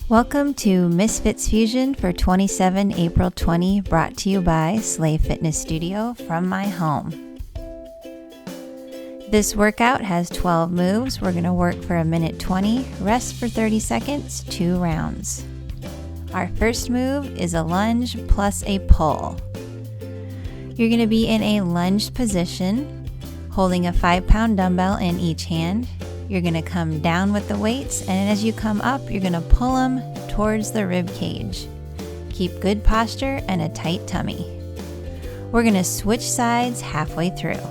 Welcome to MissFITs Fusion for 27Apr20, brought to you by Slave Fitness Studio from my home. This workout has 12 moves. We're going to work for 1:20, rest for 30 seconds, 2 rounds. Our first move is a lunge plus a pull. You're going to be in a lunged position, holding a 5-pound dumbbell in each hand. You're going to come down with the weights, and as you come up, you're going to pull them towards the rib cage. Keep good posture and a tight tummy. We're going to switch sides halfway through.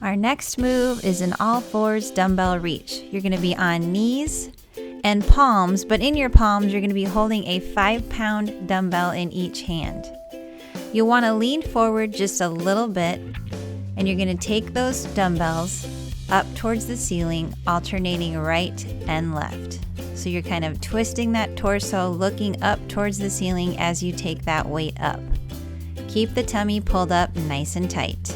Our next move is an all-fours dumbbell reach. You're going to be on knees and palms, but in your palms, you're going to be holding a 5-pound dumbbell in each hand. You'll want to lean forward just a little bit, and you're going to take those dumbbells up towards the ceiling, alternating right and left. So you're kind of twisting that torso, looking up towards the ceiling as you take that weight up. Keep the tummy pulled up nice and tight.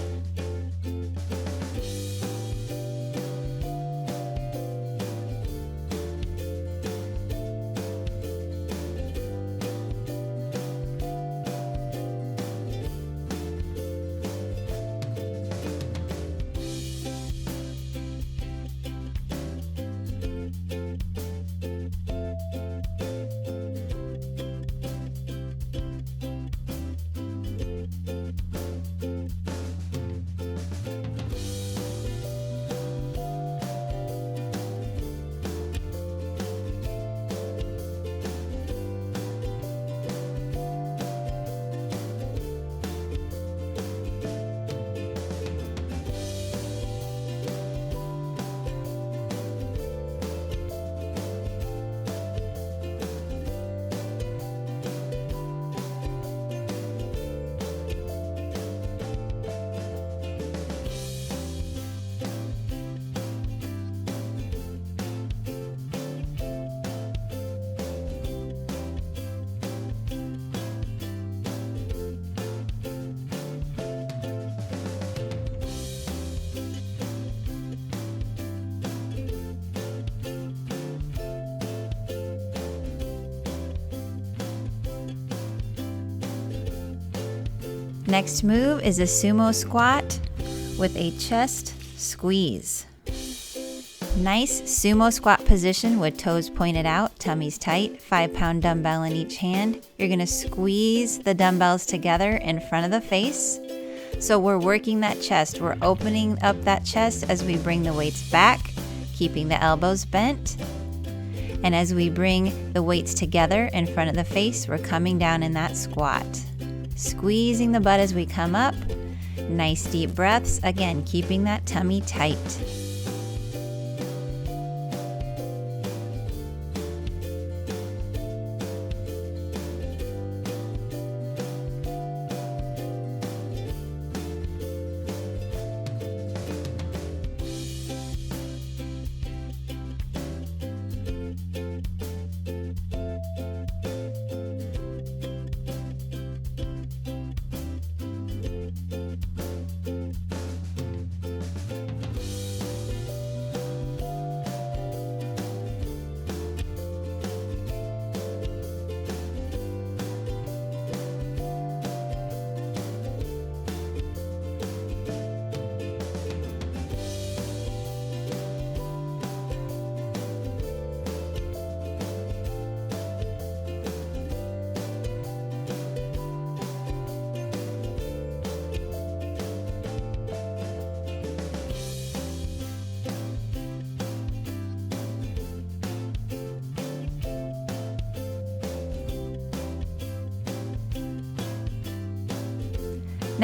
Next move is a sumo squat with a chest squeeze. Nice sumo squat position with toes pointed out, tummies tight, 5-pound dumbbell in each hand. You're going to squeeze the dumbbells together in front of the face. So we're working that chest. We're opening up that chest as we bring the weights back, keeping the elbows bent. And as we bring the weights together in front of the face, we're coming down in that squat. Squeezing the butt as we come up. Nice deep breaths. Again, keeping that tummy tight.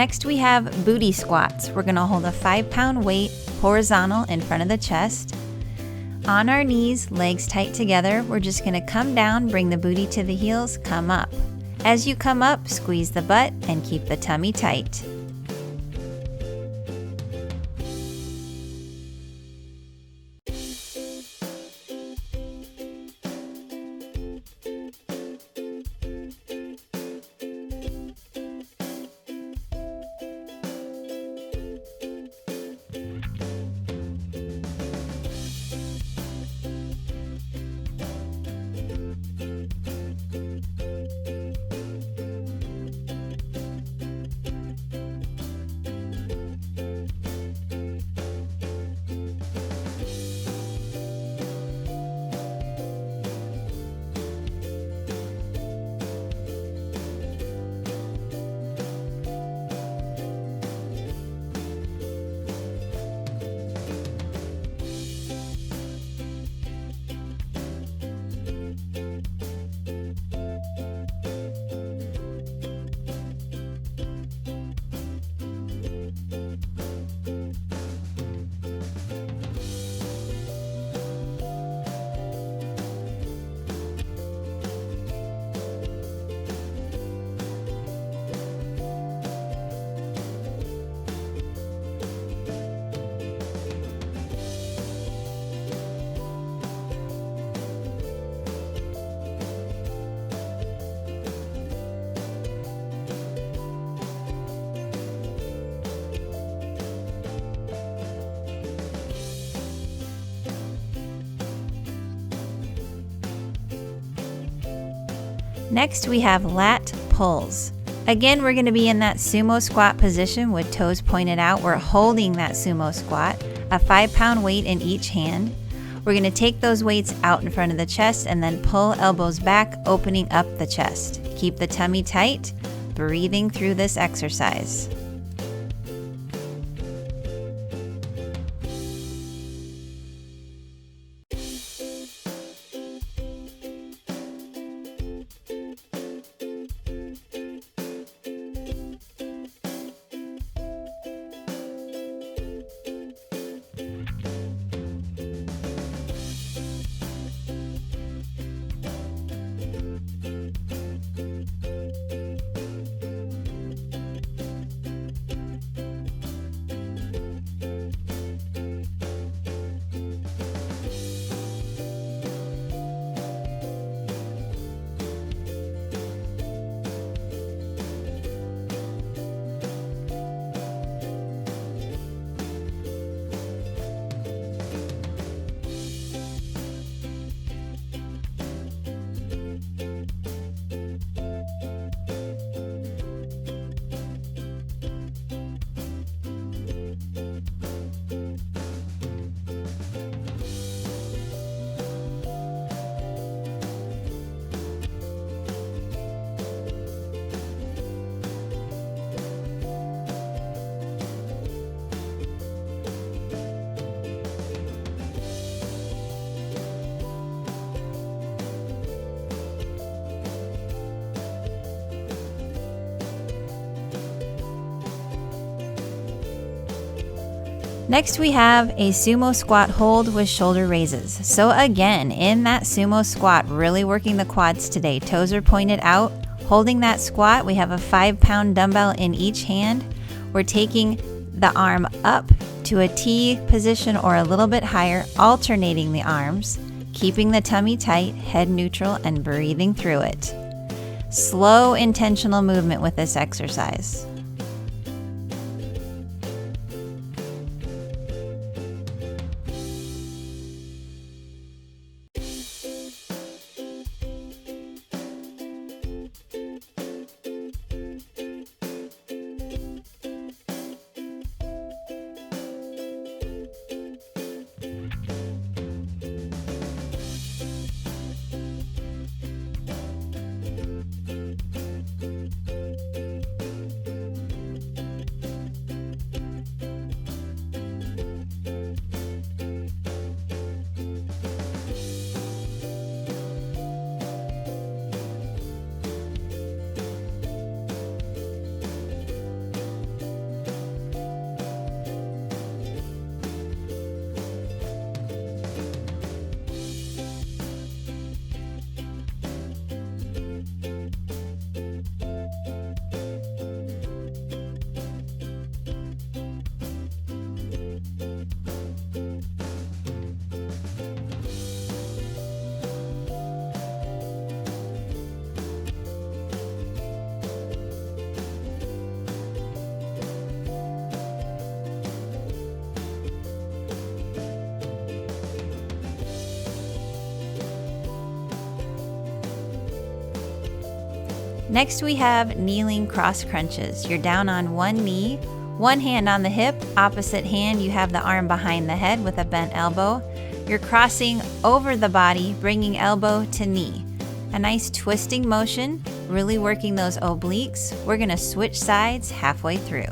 Next we have booty squats. We're gonna hold a 5-pound weight horizontal in front of the chest. On our knees, legs tight together, we're just gonna come down, bring the booty to the heels, come up. As you come up, squeeze the butt and keep the tummy tight. Next, we have lat pulls. Again, we're gonna be in that sumo squat position with toes pointed out. We're holding that sumo squat, a 5-pound weight in each hand. We're gonna take those weights out in front of the chest and then pull elbows back, opening up the chest. Keep the tummy tight, breathing through this exercise. Next, we have a sumo squat hold with shoulder raises. So again, in that sumo squat, really working the quads today. Toes are pointed out. Holding that squat, we have a 5-pound dumbbell in each hand. We're taking the arm up to a T position or a little bit higher, alternating the arms, keeping the tummy tight, head neutral, and breathing through it. Slow, intentional movement with this exercise. Next we have kneeling cross crunches. You're down on one knee, one hand on the hip, opposite hand you have the arm behind the head with a bent elbow. You're crossing over the body, bringing elbow to knee. A nice twisting motion, really working those obliques. We're gonna switch sides halfway through.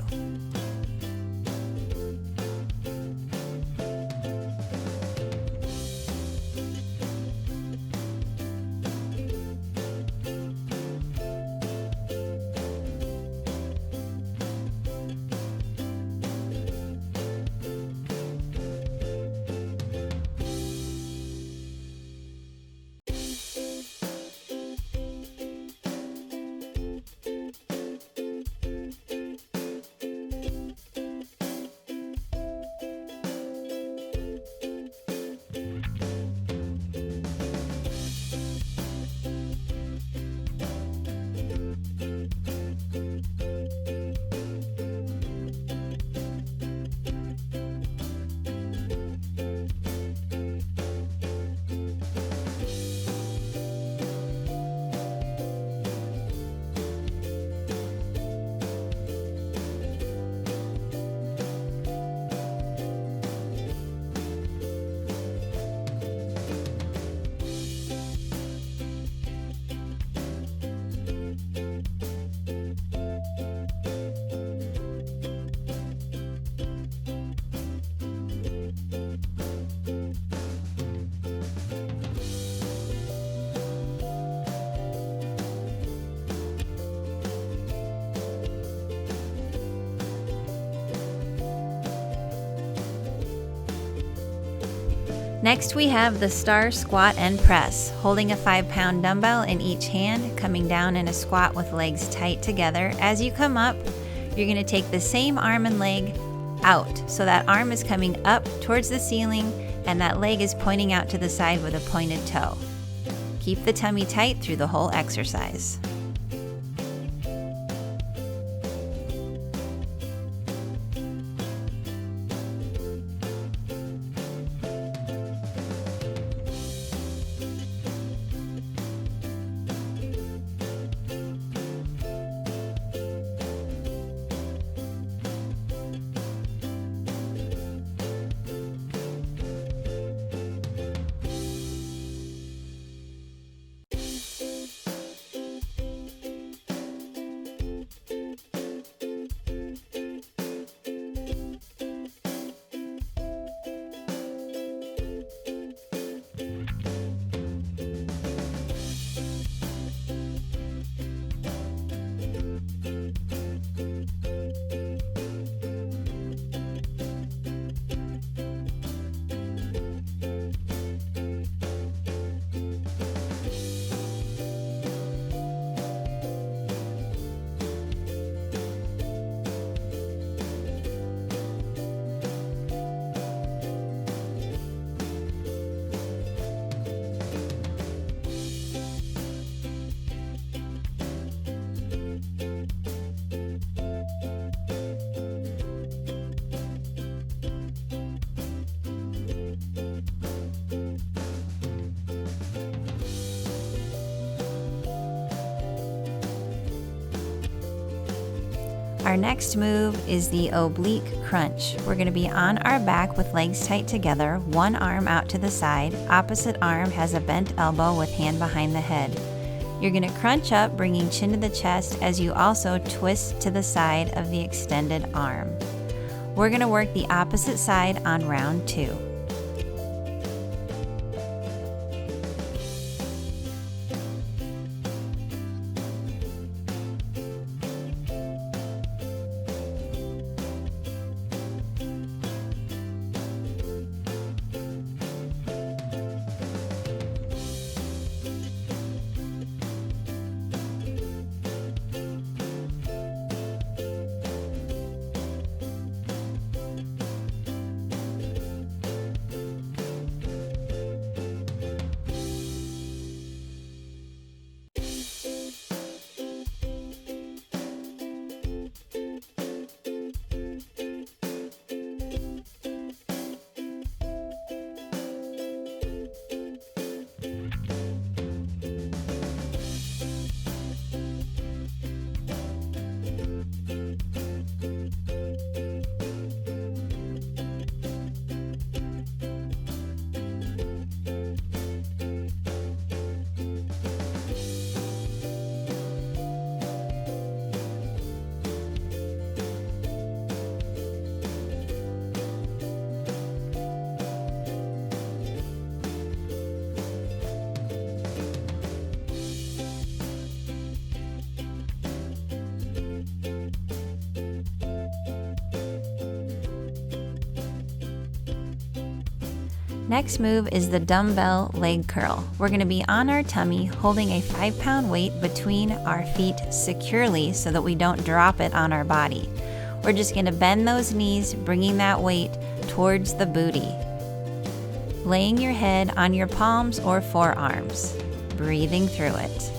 Next we have the star squat and press, holding a 5-pound dumbbell in each hand, coming down in a squat with legs tight together. As you come up, you're going to take the same arm and leg out. So that arm is coming up towards the ceiling and that leg is pointing out to the side with a pointed toe. Keep the tummy tight through the whole exercise. Our next move is the oblique crunch. We're going to be on our back with legs tight together, one arm out to the side, opposite arm has a bent elbow with hand behind the head. You're going to crunch up, bringing chin to the chest as you also twist to the side of the extended arm. We're going to work the opposite side on round 2. Next move is the dumbbell leg curl. We're going to be on our tummy holding a 5-pound weight between our feet securely so that we don't drop it on our body. We're just going to bend those knees, bringing that weight towards the booty. Laying your head on your palms or forearms, breathing through it.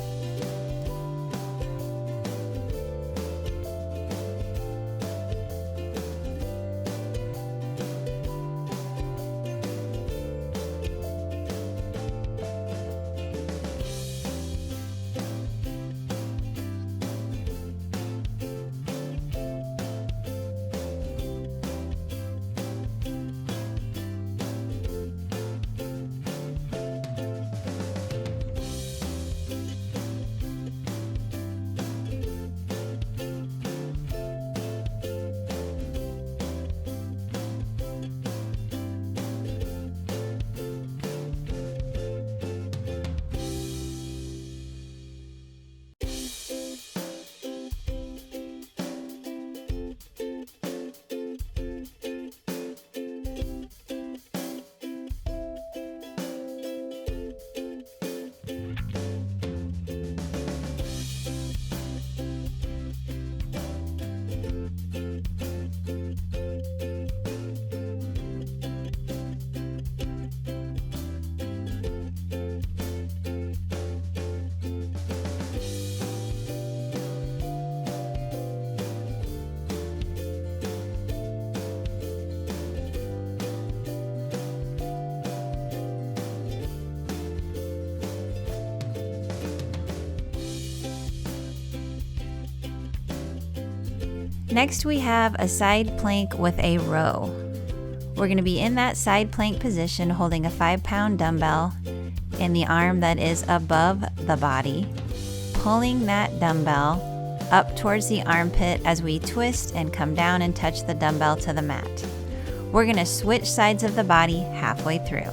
Next, we have a side plank with a row. We're going to be in that side plank position holding a 5-pound dumbbell in the arm that is above the body, pulling that dumbbell up towards the armpit as we twist and come down and touch the dumbbell to the mat. We're going to switch sides of the body halfway through.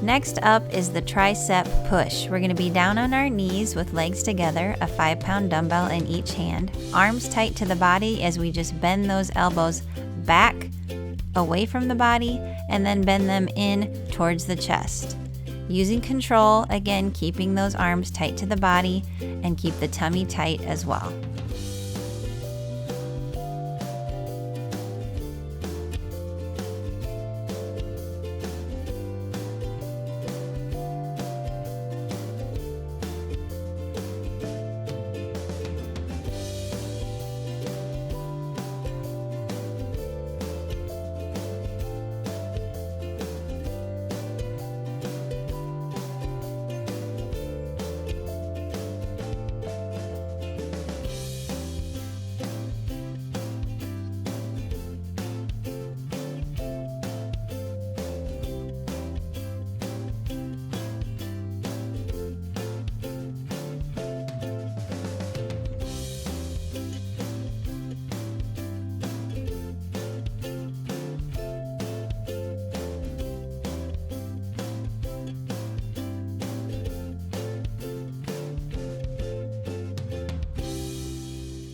Next up is the tricep push. We're going to be down on our knees with legs together, a 5-pound dumbbell in each hand, arms tight to the body as we just bend those elbows back away from the body and then bend them in towards the chest. Using control, again, keeping those arms tight to the body and keep the tummy tight as well.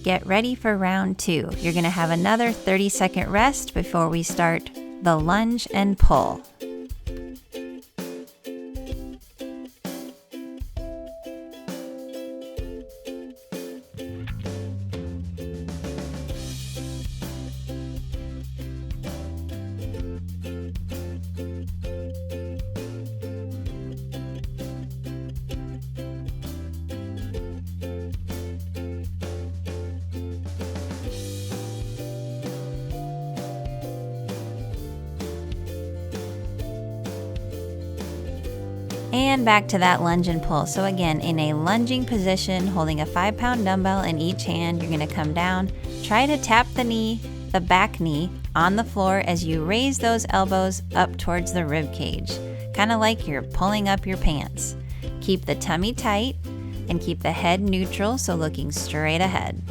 Get ready for round 2. You're going to have another 30-second rest before we start the lunge and pull. And back to that lunge and pull. So again, in a lunging position, holding a 5-pound dumbbell in each hand, you're going to come down, try to tap the back knee on the floor as you raise those elbows up towards the rib cage, kind of like you're pulling up your pants. Keep the tummy tight and keep the head neutral, so looking straight ahead.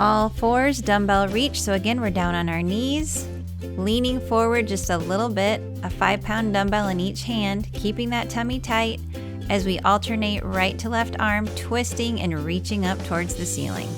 All fours, dumbbell reach. So again, we're down on our knees, leaning forward just a little bit, a 5-pound dumbbell in each hand, keeping that tummy tight as we alternate right to left arm, twisting and reaching up towards the ceiling.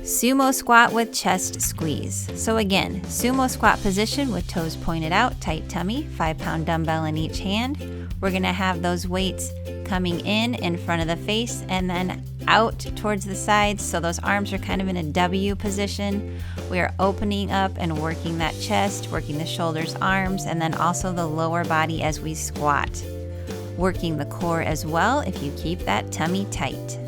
Sumo squat with chest squeeze. So again, sumo squat position with toes pointed out, tight tummy, 5-pound dumbbell in each hand. We're gonna have those weights coming in front of the face and then out towards the sides. So those arms are kind of in a W position. We are opening up and working that chest, working the shoulders, arms, and then also the lower body as we squat. Working the core as well if you keep that tummy tight.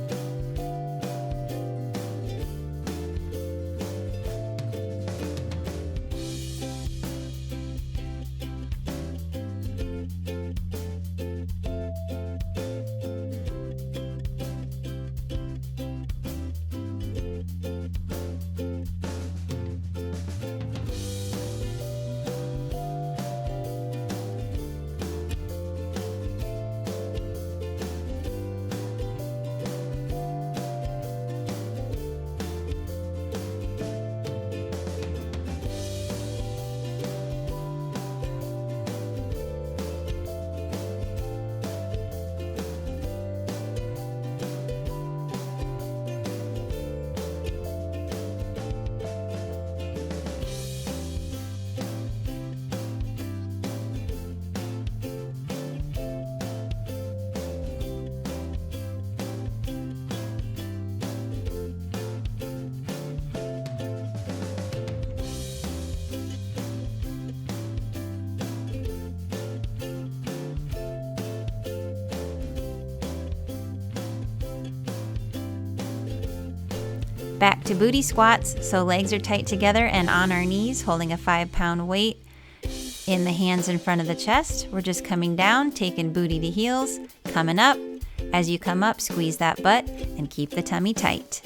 Back to booty squats, so legs are tight together and on our knees, holding a 5-pound weight in the hands in front of the chest. We're just coming down, taking booty to heels, coming up. As you come up, squeeze that butt and keep the tummy tight.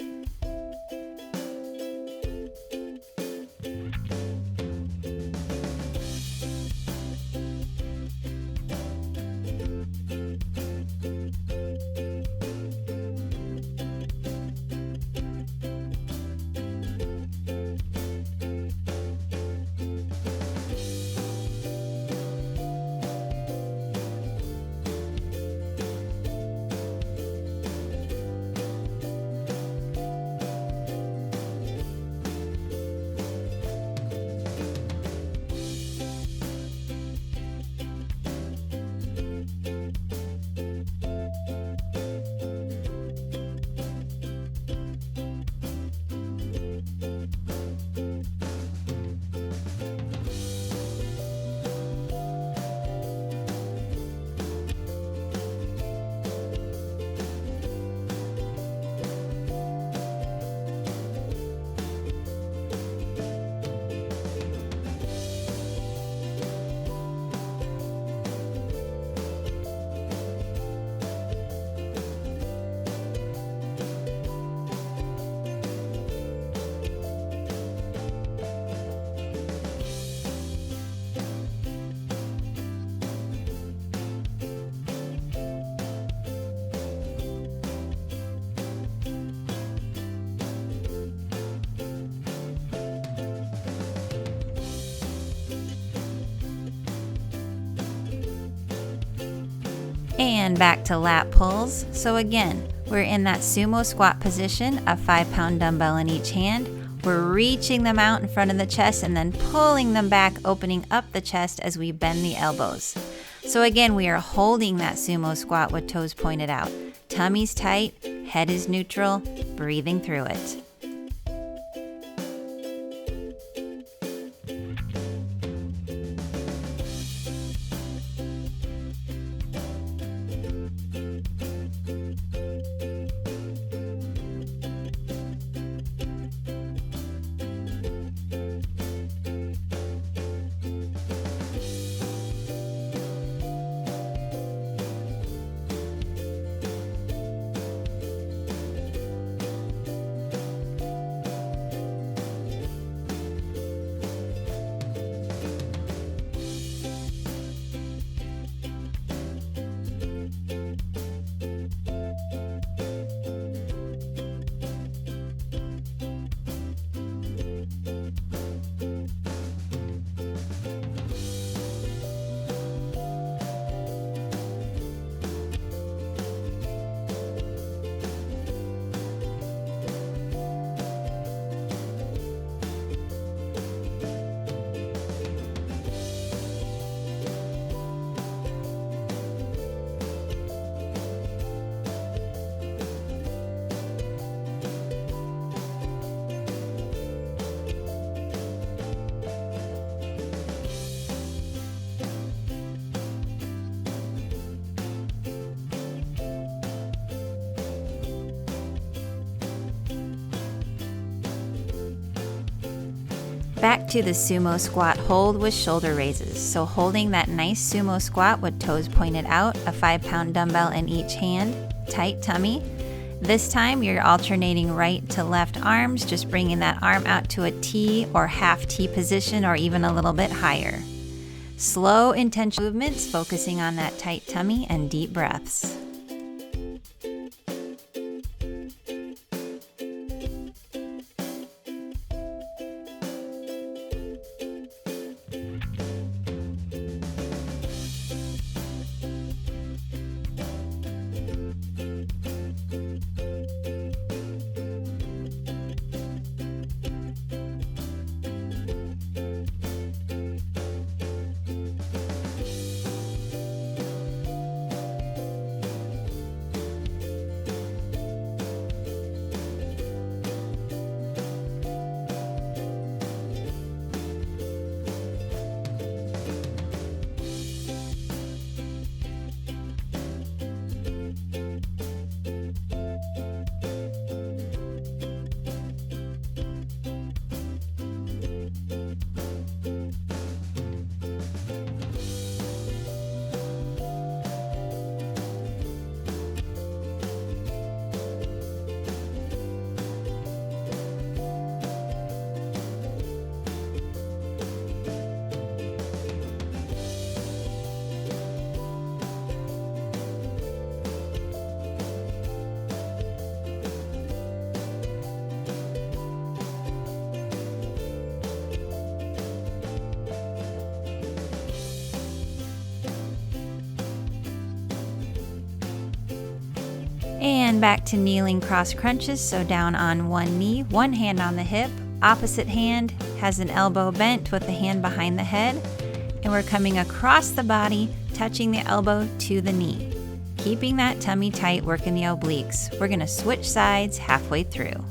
And back to lat pulls. So again, we're in that sumo squat position, a 5-pound dumbbell in each hand. We're reaching them out in front of the chest and then pulling them back, opening up the chest as we bend the elbows. So again, we are holding that sumo squat with toes pointed out. Tummy's tight, head is neutral, breathing through it. Back to the sumo squat hold with shoulder raises. So holding that nice sumo squat with toes pointed out, a 5-pound dumbbell in each hand, tight tummy. This time you're alternating right to left arms, just bringing that arm out to a T or half T position or even a little bit higher. Slow, intentional movements, focusing on that tight tummy and deep breaths. And back to kneeling cross crunches, so down on one knee, one hand on the hip, opposite hand has an elbow bent with the hand behind the head, and we're coming across the body, touching the elbow to the knee. Keeping that tummy tight, working the obliques. We're gonna switch sides halfway through.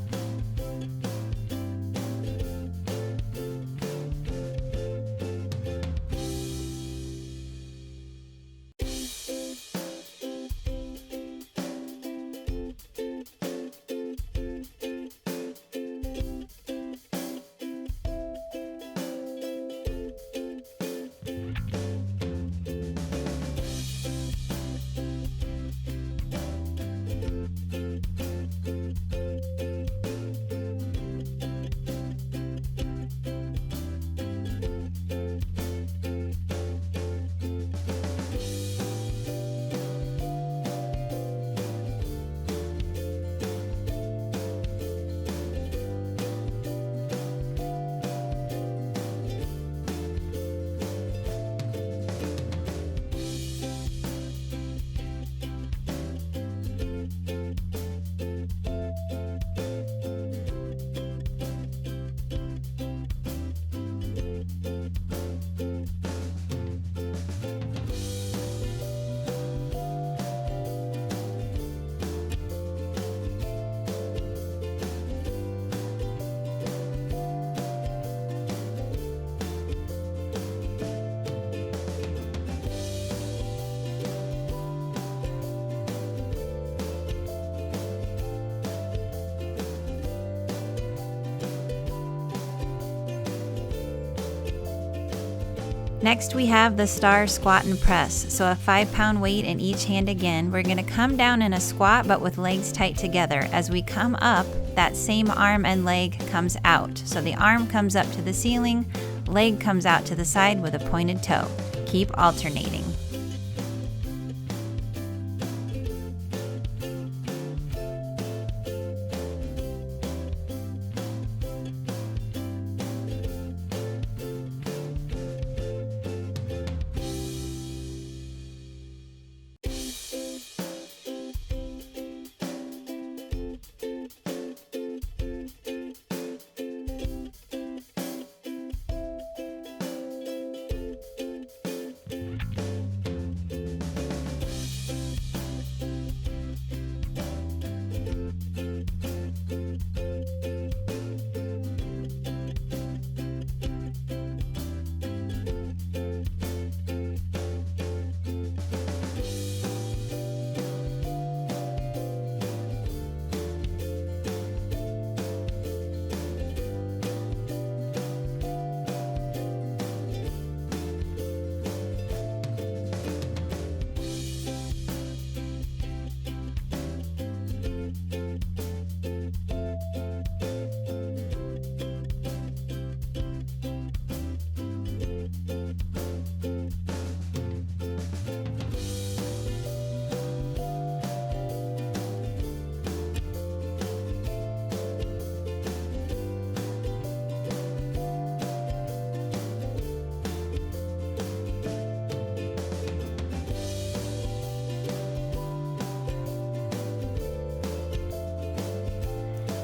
Next we have the star squat and press. So a 5-pound weight in each hand again. We're gonna come down in a squat but with legs tight together. As we come up, that same arm and leg comes out. So the arm comes up to the ceiling, leg comes out to the side with a pointed toe. Keep alternating.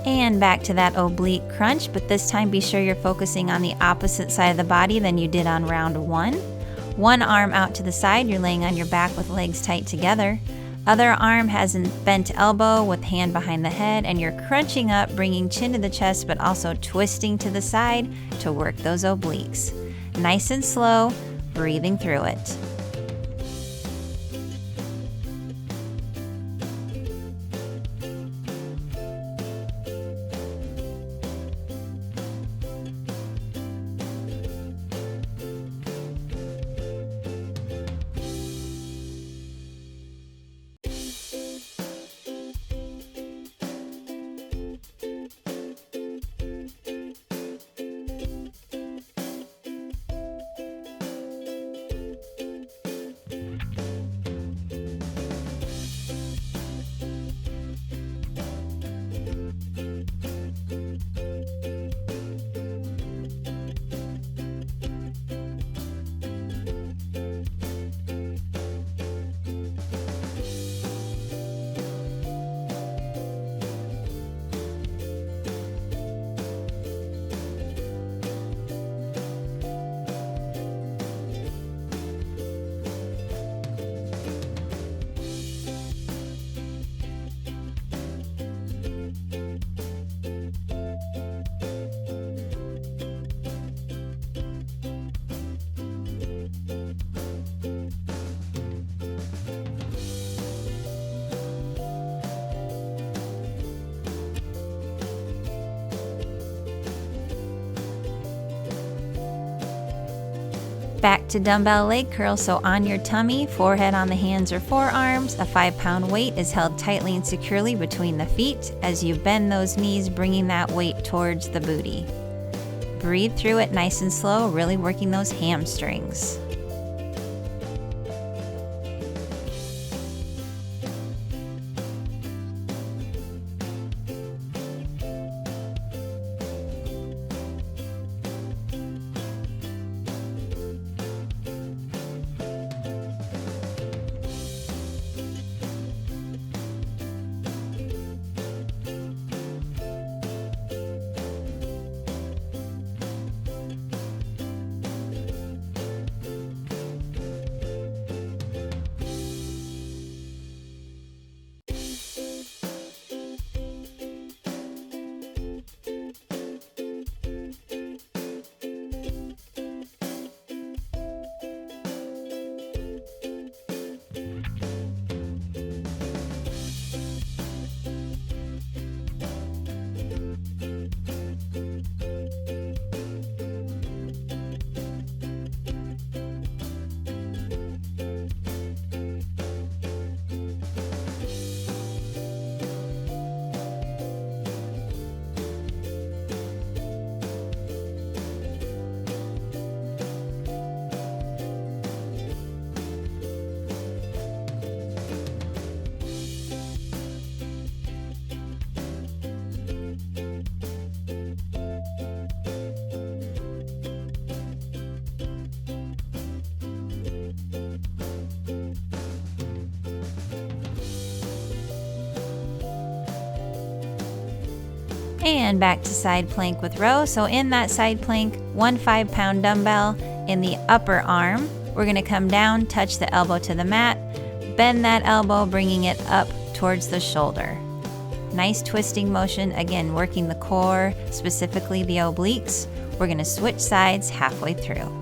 And back to that oblique crunch, but this time be sure you're focusing on the opposite side of the body than you did on round one. One arm out to the side, you're laying on your back with legs tight together. Other arm has a bent elbow with hand behind the head, and you're crunching up, bringing chin to the chest, but also twisting to the side to work those obliques. Nice and slow, breathing through it. Back to dumbbell leg curl, so on your tummy, forehead on the hands or forearms, a 5-pound weight is held tightly and securely between the feet as you bend those knees, bringing that weight towards the booty. Breathe through it nice and slow, really working those hamstrings. And back to side plank with row. So in that side plank, 1 5-pound dumbbell in the upper arm. We're gonna come down, touch the elbow to the mat, bend that elbow, bringing it up towards the shoulder. Nice twisting motion, again, working the core, specifically the obliques. We're gonna switch sides halfway through.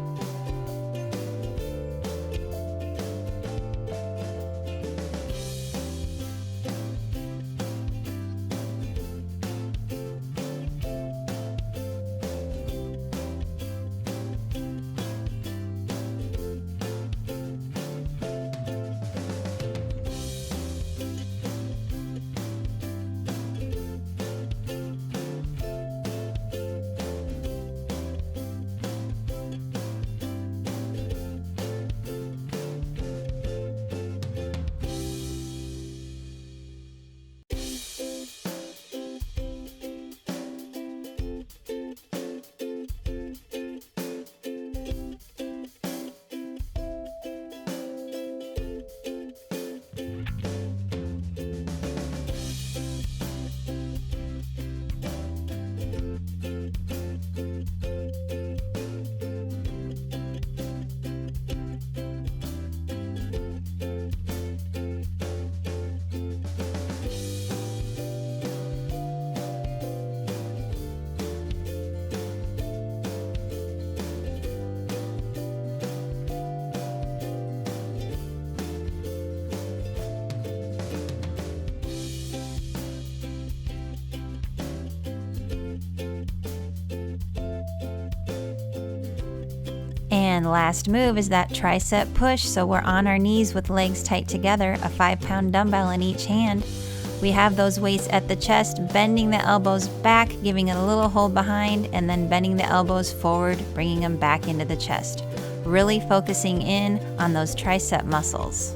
And last move is that tricep push. So we're on our knees with legs tight together, a 5-pound dumbbell in each hand. We have those weights at the chest, bending the elbows back, giving it a little hold behind, and then bending the elbows forward, bringing them back into the chest. Really focusing in on those tricep muscles.